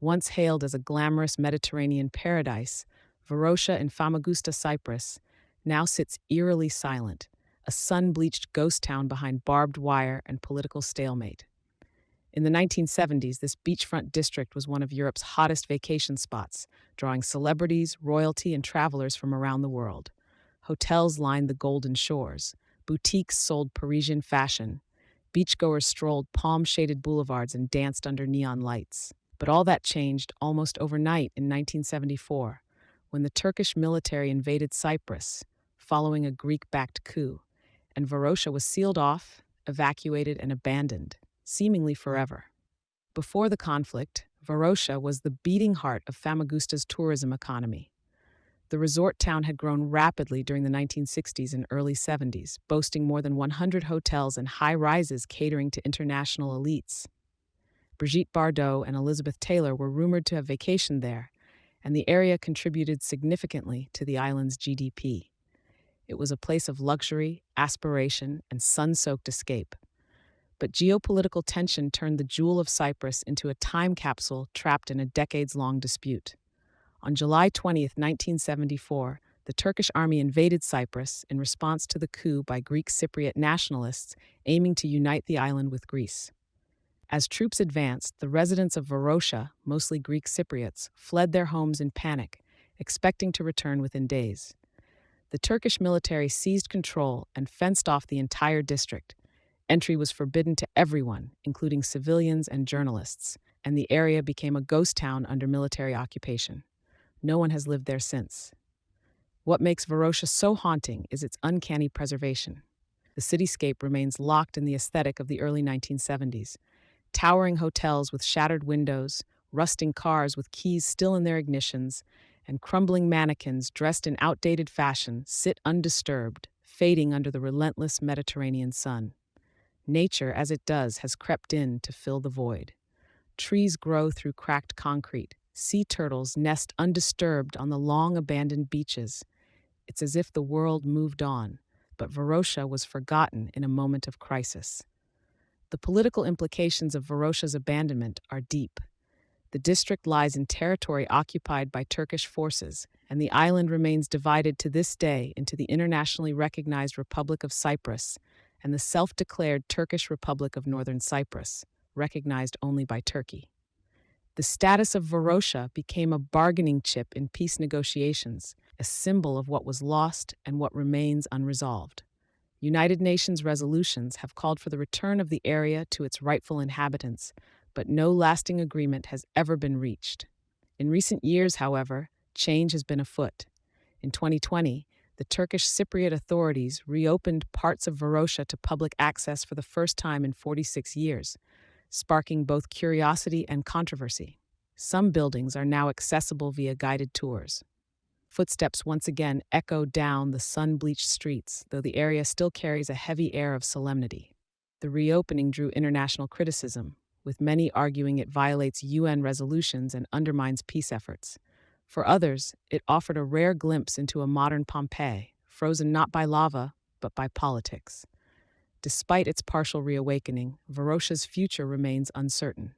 Once hailed as a glamorous Mediterranean paradise, Varosha in Famagusta, Cyprus, now sits eerily silent, a sun-bleached ghost town behind barbed wire and political stalemate. In the 1970s, this beachfront district was one of Europe's hottest vacation spots, drawing celebrities, royalty, and travelers from around the world. Hotels lined the golden shores, boutiques sold Parisian fashion, beachgoers strolled palm-shaded boulevards and danced under neon lights. But all that changed almost overnight in 1974, when the Turkish military invaded Cyprus, following a Greek-backed coup, and Varosha was sealed off, evacuated, and abandoned, seemingly forever. Before the conflict, Varosha was the beating heart of Famagusta's tourism economy. The resort town had grown rapidly during the 1960s and early 70s, boasting more than 100 hotels and high-rises catering to international elites. Brigitte Bardot and Elizabeth Taylor were rumored to have vacationed there, and the area contributed significantly to the island's GDP. It was a place of luxury, aspiration, and sun-soaked escape. But geopolitical tension turned the jewel of Cyprus into a time capsule trapped in a decades-long dispute. On July 20, 1974, the Turkish army invaded Cyprus in response to the coup by Greek Cypriot nationalists aiming to unite the island with Greece. As troops advanced, the residents of Varosha, mostly Greek Cypriots, fled their homes in panic, expecting to return within days. The Turkish military seized control and fenced off the entire district. Entry was forbidden to everyone, including civilians and journalists, and the area became a ghost town under military occupation. No one has lived there since. What makes Varosha so haunting is its uncanny preservation. The cityscape remains locked in the aesthetic of the early 1970s. Towering hotels with shattered windows, rusting cars with keys still in their ignitions, and crumbling mannequins dressed in outdated fashion sit undisturbed, fading under the relentless Mediterranean sun. Nature, as it does, has crept in to fill the void. Trees grow through cracked concrete. Sea turtles nest undisturbed on the long-abandoned beaches. It's as if the world moved on, but Varosha was forgotten in a moment of crisis. The political implications of Varosha's abandonment are deep. The district lies in territory occupied by Turkish forces, and the island remains divided to this day into the internationally recognized Republic of Cyprus and the self-declared Turkish Republic of Northern Cyprus, recognized only by Turkey. The status of Varosha became a bargaining chip in peace negotiations, a symbol of what was lost and what remains unresolved. United Nations resolutions have called for the return of the area to its rightful inhabitants, but no lasting agreement has ever been reached. In recent years, however, change has been afoot. In 2020, the Turkish Cypriot authorities reopened parts of Varosha to public access for the first time in 46 years, sparking both curiosity and controversy. Some buildings are now accessible via guided tours. Footsteps once again echo down the sun-bleached streets, though the area still carries a heavy air of solemnity. The reopening drew international criticism, with many arguing it violates UN resolutions and undermines peace efforts. For others, it offered a rare glimpse into a modern Pompeii, frozen not by lava, but by politics. Despite its partial reawakening, Varosha's future remains uncertain.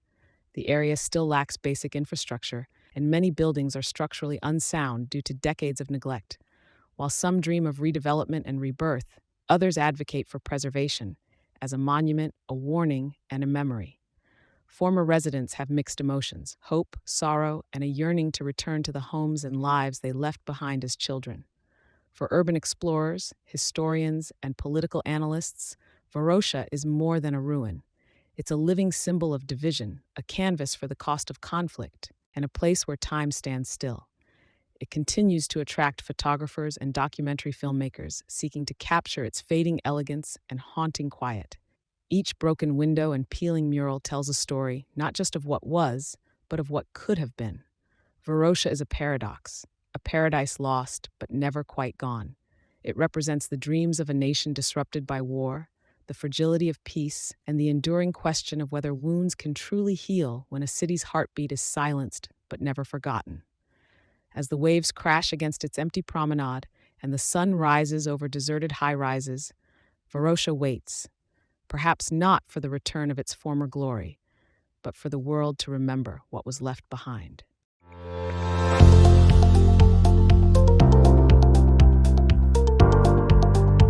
The area still lacks basic infrastructure, and many buildings are structurally unsound due to decades of neglect. While some dream of redevelopment and rebirth, others advocate for preservation, as a monument, a warning, and a memory. Former residents have mixed emotions: hope, sorrow, and a yearning to return to the homes and lives they left behind as children. For urban explorers, historians, and political analysts, Varosha is more than a ruin. It's a living symbol of division, a canvas for the cost of conflict, and a place where time stands still. It continues to attract photographers and documentary filmmakers seeking to capture its fading elegance and haunting quiet. Each broken window and peeling mural tells a story not just of what was, but of what could have been. Varosha is a paradox, a paradise lost but never quite gone. It represents the dreams of a nation disrupted by war, the fragility of peace, and the enduring question of whether wounds can truly heal when a city's heartbeat is silenced but never forgotten. As the waves crash against its empty promenade and the sun rises over deserted high-rises, Varosha waits, perhaps not for the return of its former glory, but for the world to remember what was left behind.